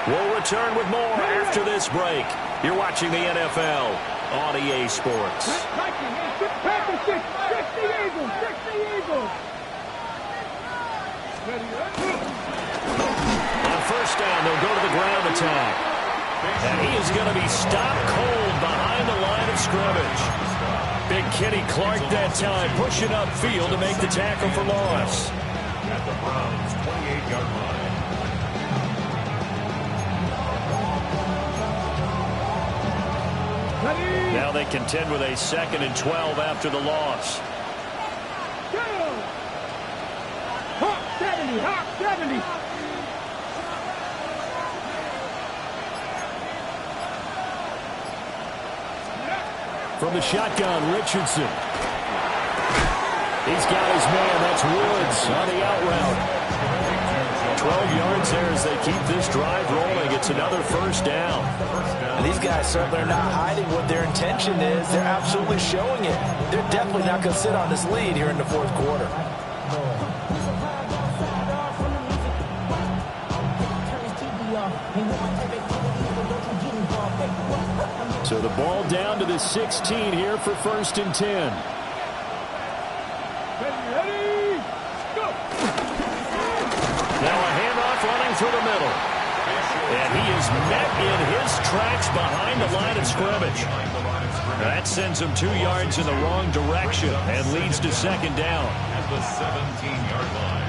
We'll return with more after this break. You're watching the NFL on EA Sports. Packers, six the Eagles, On 1st down, they'll go to the ground attack. And he is going to be stopped cold behind the line of scrimmage. Big Kenny Clark that time, pushing upfield to make the tackle for loss. At the Browns' 28-yard line. Now they contend with a 2nd and 12 after the loss. Hawk 70, Hawk 70. From the shotgun, Richardson. He's got his man. That's Woods on the out route. 12 yards there as they keep this drive rolling. It's another 1st down. And these guys certainly are not hiding what their intention is. They're absolutely showing it. They're definitely not going to sit on this lead here in the 4th quarter. So the ball down to the 16 here for 1st and 10. Ready, go. Now a handoff running through the middle. And he is met in his tracks behind the line of scrimmage. That sends him 2 yards in the wrong direction and leads to 2nd down. At the 17-yard line.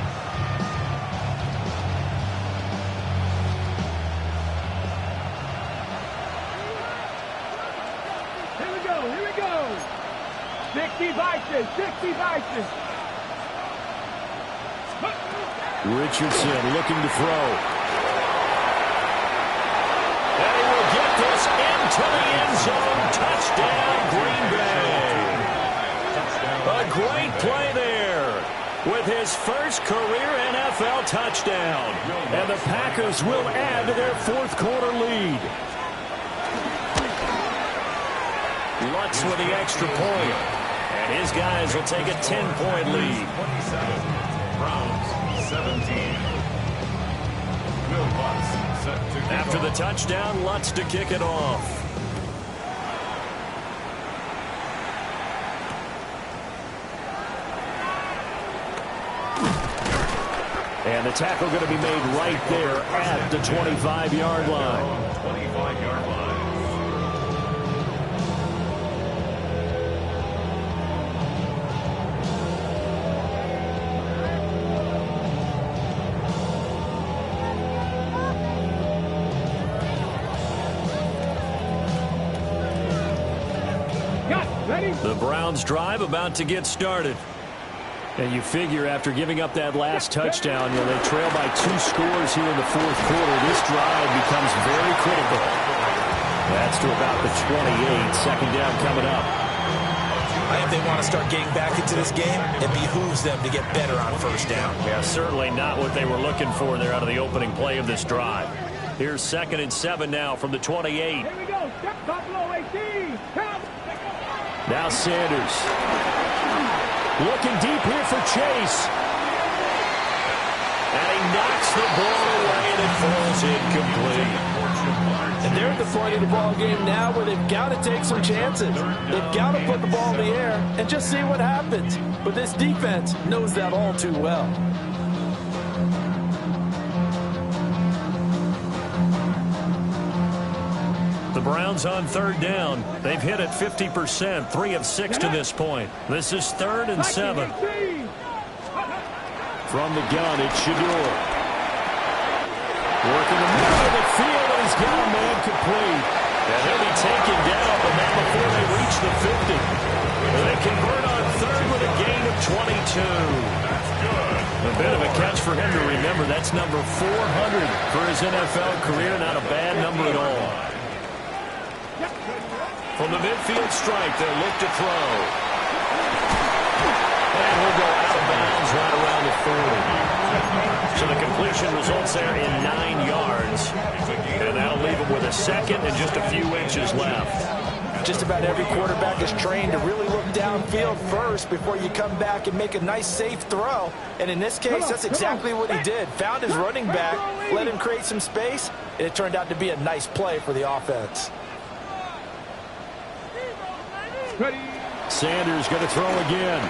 Here we go. 60 vices. Richardson looking to throw. And he will get this into the end zone. Touchdown, Green Bay. A great play there with his first career NFL touchdown. And the Packers will add to their 4th quarter lead. Lutz with the extra point. And his guys will take a 10-point lead. 27, Browns 17. Will Lutz set to kick After the off. touchdown, Lutz to kick it off. And the tackle going to be made right there at the 25-yard line. 25-yard line. The Browns drive about to get started. And you figure after giving up that last touchdown, they trail by 2 scores here in the 4th quarter. This drive becomes very critical. That's to about the 28. Second down coming up. If they want to start getting back into this game, it behooves them to get better on first down. Yeah, certainly not what they were looking for there out of the opening play of this drive. Here's 2nd and 7 now from the 28. Here we go. Step top low, 18. Come. Now Sanders. Looking deep here for Chase. And he knocks the ball away and it falls incomplete. And they're at the point of the ball game now where they've got to take some chances. They've got to put the ball in the air and just see what happens. But this defense knows that all too well. The Browns on 3rd down. They've hit it 50%, 3 of 6 to this point. This is 3rd and 7. From the gun, it's Shador. Working the middle of the field, and he's got a man complete. And he'll be taken down, but not before they reach the 50. And they convert on 3rd with a gain of 22. A bit of a catch for him to remember. That's number 400 for his NFL career. Not a bad number at all. From the midfield strike, they'll look to throw. And he'll go out of bounds right around the 40. So the completion results there in 9 yards. And that'll leave him with a 2nd and just a few inches left. Just about every quarterback is trained to really look downfield first before you come back and make a nice, safe throw. And in this case, that's exactly what he did. Found his running back, let him create some space, and it turned out to be a nice play for the offense. Sanders going to throw again.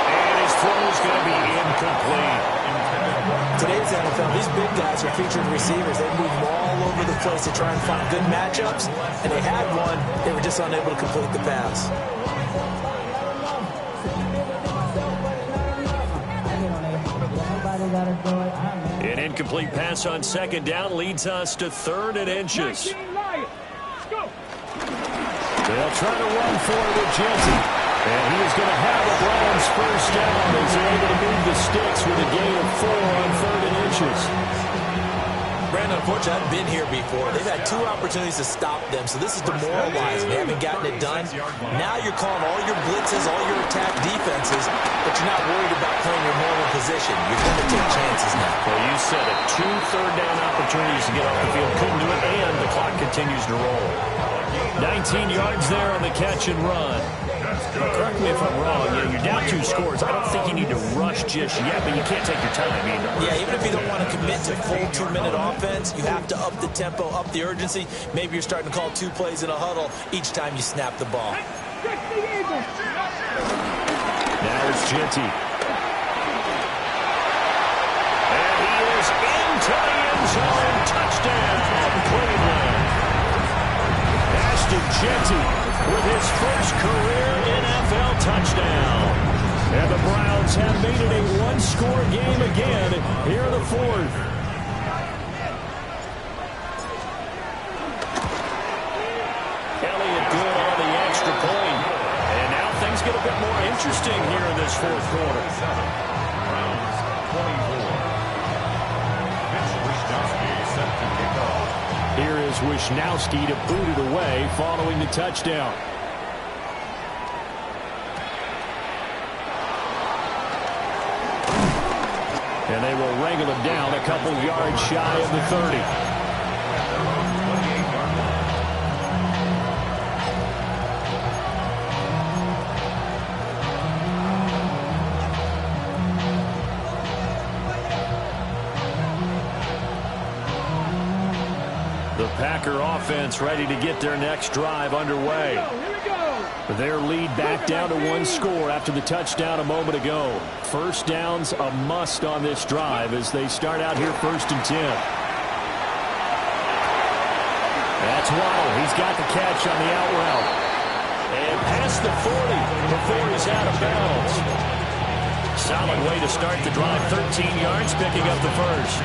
And his throw is going to be incomplete. Today's NFL, these big guys are featured receivers. They move all over the place to try and find good matchups, and they had one. They were just unable to complete the pass. An incomplete pass on 2nd down leads us to 3rd and inches. They'll try to run for it with Jensen. And he is going to have a Browns first down as they're able to move the sticks with a gain of 4 on 3rd and inches. Brandon, unfortunately, I've been here before. They've had 2 opportunities to stop them, so this is demoralizing. They haven't gotten it done. Now you're calling all your blitzes, all your attack defenses, but you're not worried about playing your normal position. You're going to take chances now. Well, you said it. 2 third-down opportunities to get off the field. Couldn't do it, and the clock continues to roll. 19 yards there on the catch and run. Correct me if I'm wrong. You're down 2 scores. I don't think you need to rush just yet, but you can't take your time either. Yeah, even if you don't want to commit to full 2-minute offense, you have to up the tempo, up the urgency. Maybe you're starting to call 2 plays in a huddle each time you snap the ball. Now it's Genty. And he is into the end zone. Touchdown, Cleveland. Ashton Genty with his first career NFL touchdown. And the Browns have made it a 1-score game again here in the 4th. Elliott good on the extra point. And now things get a bit more interesting here in this 4th quarter. Browns 24. Mitch Wishnowsky set to kick off. Here is Wishnowsky to boot it away following the touchdown. And they will wrangle him down a couple yards shy of the 30. The Packer offense ready to get their next drive underway. Their lead back down to 1 score after the touchdown a moment ago. First down's a must on this drive as they start out here 1st and 10. That's Waddle. He's got the catch on the out route. And past the 40 before he's out of bounds. Solid way to start the drive. 13 yards, picking up the first.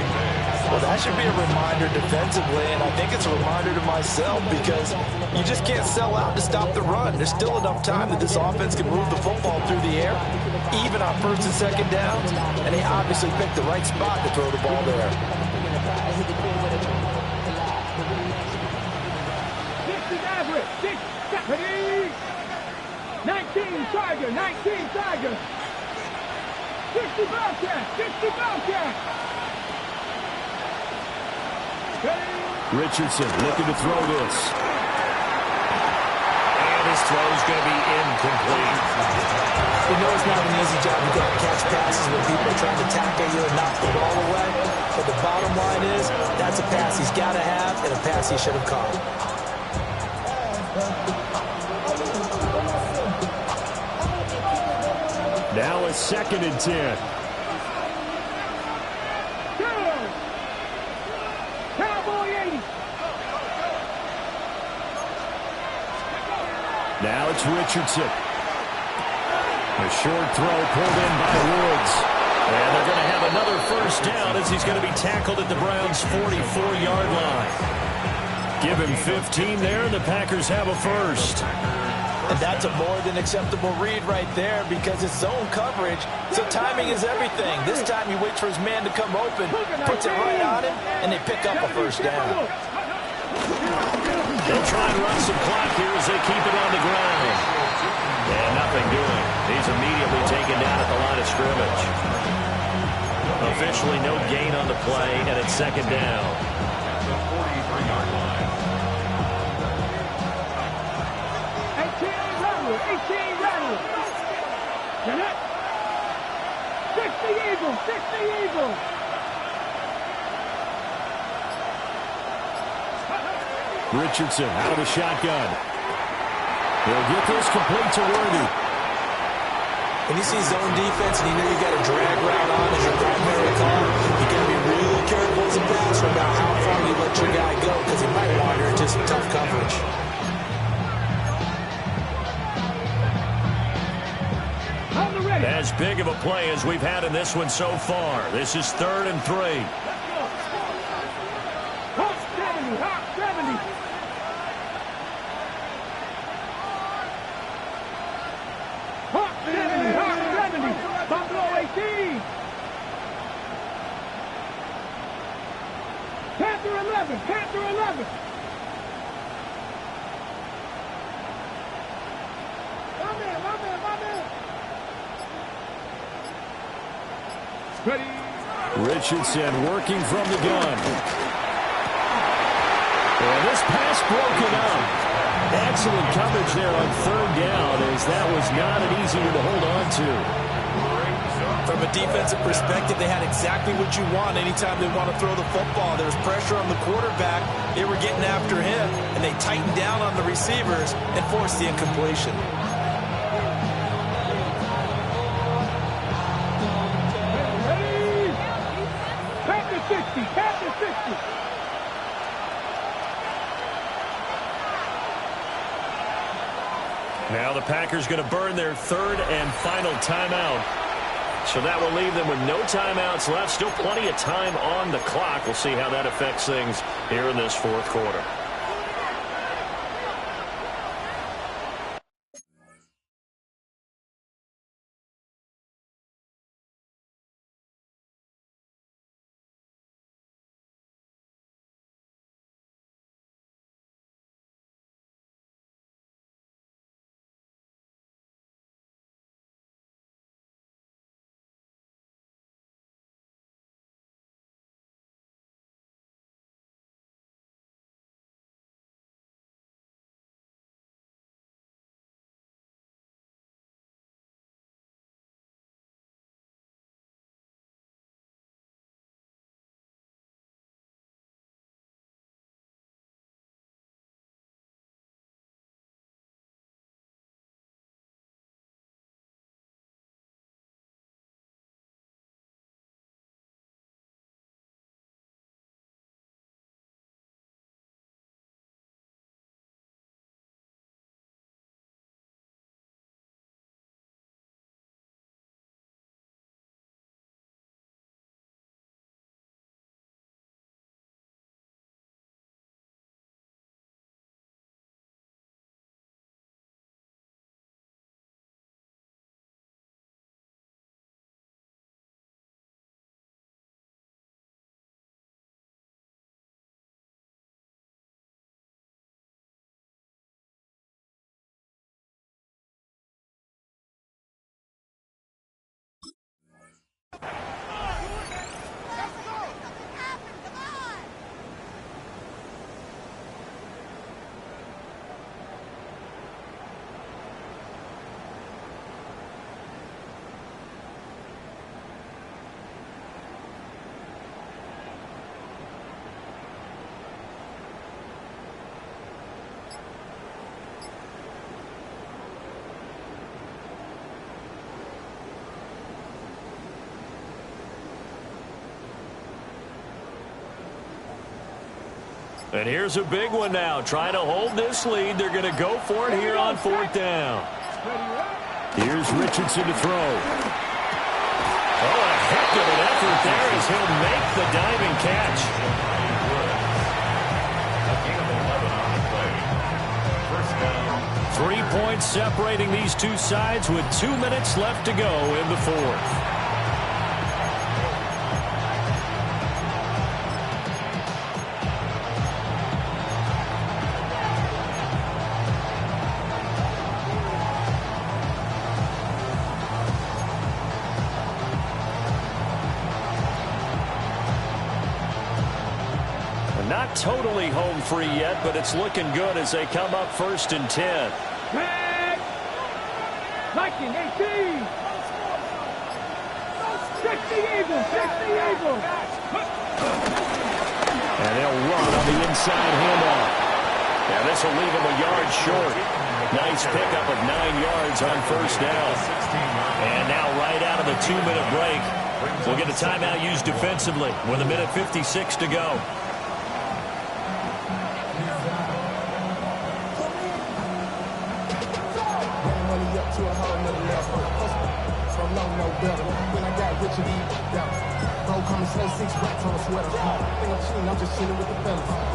Well, that should be a reminder defensively, and I think it's a reminder to myself because you just can't sell out to stop the run. There's still enough time that this offense can move the football through the air, even on 1st and 2nd downs, and they obviously picked the right spot to throw the ball there. Everett, 6, ready. 19 Tiger, 19 Tiger. 60 Bobcat, 60 Bobcat. Richardson looking to throw this. And his throw is going to be incomplete. You know it's not an easy job to go and catch passes when people are trying to tackle you and knock the ball away. But the bottom line is, that's a pass he's got to have and a pass he should have caught. Now a 2nd and 10. Cowboy 80. Now it's Richardson. A short throw pulled in by Woods. And they're going to have another first down as he's going to be tackled at the Browns' 44-yard line. Give him 15 there, and the Packers have a first. And that's a more than acceptable read right there because it's zone coverage, so timing is everything. This time he waits for his man to come open, puts it right on him, and they pick up a first down. They'll try and run some clock here as they keep it on the ground. And nothing doing. He's immediately taken down at the line of scrimmage. Officially no gain on the play, and it's 2nd down. The 43-yard line. 18 Rattle. Jeanette. 60 Eagles, 60 Eagles. Richardson out of the shotgun. He'll get this complete to Worthy. When you see zone defense and you know you got a drag route on as your primary call, you got to be really careful as a passer about how far you let your guy go because he might wander into some tough coverage. As big of a play as we've had in this one so far. This is 3rd and 3. Hawk 70, Hawk 70. Hawk 70, Hawk 70. Buffalo 18. Panther 11, Panther 11. My man. Ready. Richardson working from the gun. And this pass broken up. Excellent coverage there on 3rd down as that was not an easy one to hold on to. From a defensive perspective, they had exactly what you want anytime they want to throw the football. There was pressure on the quarterback. They were getting after him, and they tightened down on the receivers and forced the incompletion. Now the Packers going to burn their 3rd and final timeout. So that will leave them with no timeouts left. Still plenty of time on the clock. We'll see how that affects things here in this 4th quarter. And here's a big one now. Trying to hold this lead. They're going to go for it here on 4th down. Here's Richardson to throw. Oh, a heck of an effort there as he'll make the diving catch. A gain of 11 on the play. First down. 3 points separating these two sides with 2 minutes left to go in the 4th. Not totally home free yet, but it's looking good as they come up 1st and 10. Tag! Liking 18! 60 Eagles! 60 Eagles! And they'll run on the inside handoff. And this will leave them a yard short. Nice pickup of 9 yards on 1st down. And now right out of the 2-minute break, we'll get a timeout used defensively with 1:56 to go.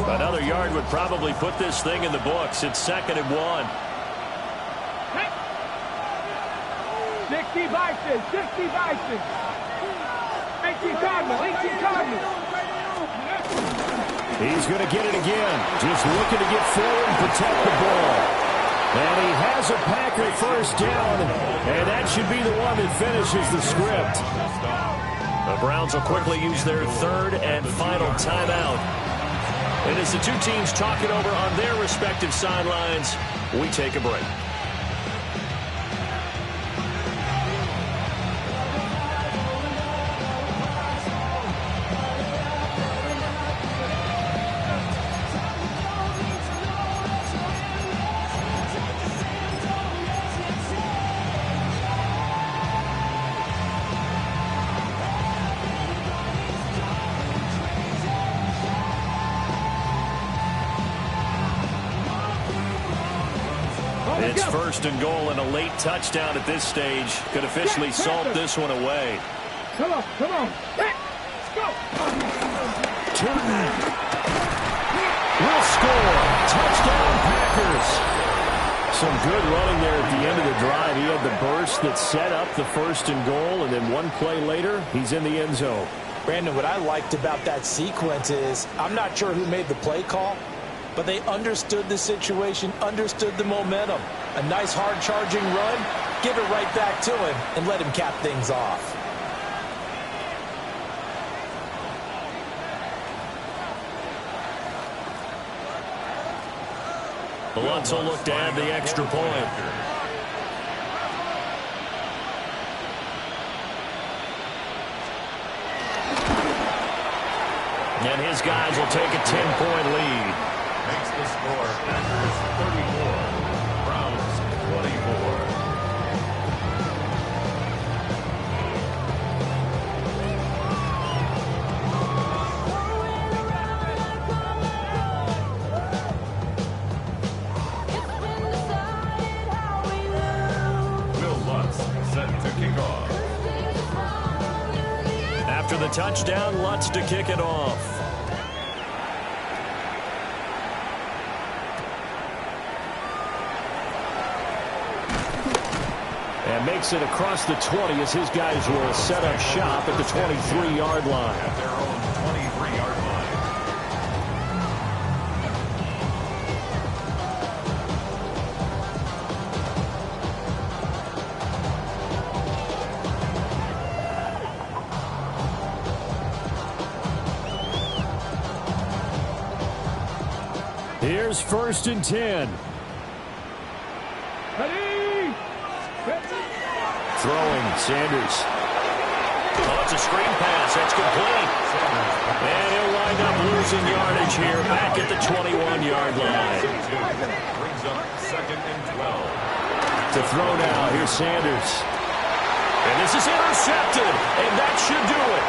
Another yard would probably put this thing in the books. It's 2nd and 1. 60 Bison! 60 Bison! 18 Cardinals! 18 Cardinals! He's going to get it again. Just looking to get forward and protect the ball. And he has a Packer 1st down, and that should be the one that finishes the script. The Browns will quickly use their 3rd and final timeout. And as the two teams talk it over on their respective sidelines, we take a break. It's 1st and goal, and a late touchdown at this stage could officially salt this one away. Come on, come on. Let's go. Turner will score. Touchdown, Packers. Some good running there at the end of the drive. He had the burst that set up the 1st and goal, and then one play later, he's in the end zone. Brandon, what I liked about that sequence is I'm not sure who made the play call, but they understood the situation, understood the momentum. A nice hard-charging run, give it right back to him, and let him cap things off. Lutz will look to add the extra point. And his guys will take a 10-point lead. Makes the score Packers 34, Browns 24. Will Lutz set to kick off. After the touchdown, Lutz to kick it off. And makes it across the 20 as his guys will set up shop at the 23-yard line. At their own 23-yard line. Here's 1st and 10. Ready? Throwing, Sanders. Oh, it's a screen pass. That's complete. And he'll wind up losing yardage here back at the 21-yard line. Brings up 2nd and 12. To throw now, here's Sanders. And this is intercepted, and that should do it.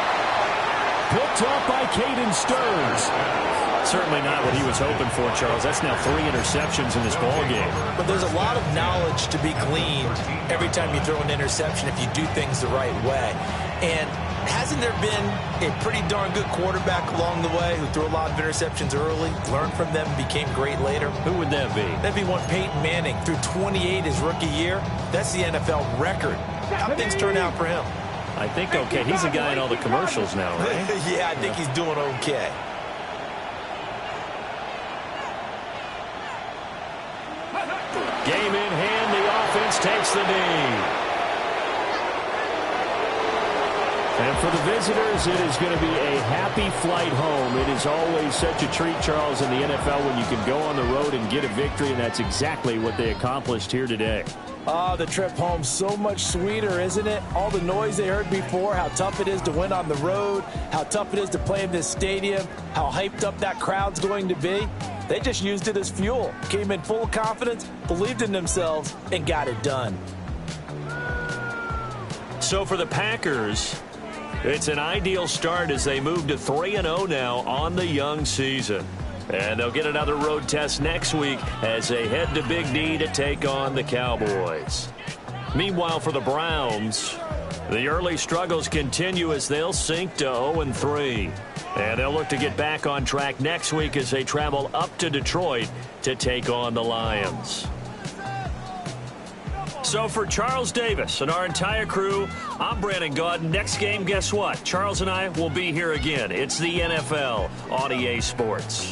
Picked up by Caden Stearns. Certainly not what he was hoping for, Charles. That's now 3 interceptions in this ball game. But there's a lot of knowledge to be gleaned every time you throw an interception if you do things the right way. And hasn't there been a pretty darn good quarterback along the way who threw a lot of interceptions early, learned from them, and became great later? Who would that be? That'd be one Peyton Manning. Threw 28 his rookie year. That's the NFL record. How things turn out for him? I think okay. He's a guy in all the commercials now, right? Yeah, I think he's doing okay. Game in hand, the offense takes the knee. And for the visitors, it is going to be a happy flight home. It is always such a treat, Charles, in the NFL when you can go on the road and get a victory, and that's exactly what they accomplished here today. The trip home so much sweeter, isn't it? All the noise they heard before, how tough it is to win on the road, how tough it is to play in this stadium, how hyped up that crowd's going to be. They just used it as fuel, came in full of confidence, believed in themselves, and got it done. So for the Packers, it's an ideal start as they move to 3-0 now on the young season. And they'll get another road test next week as they head to Big D to take on the Cowboys. Meanwhile, for the Browns, the early struggles continue as they'll sink to 0-3. And they'll look to get back on track next week as they travel up to Detroit to take on the Lions. So for Charles Davis and our entire crew, I'm Brandon Gaudin. Next game, guess what? Charles and I will be here again. It's the NFL on EA Sports.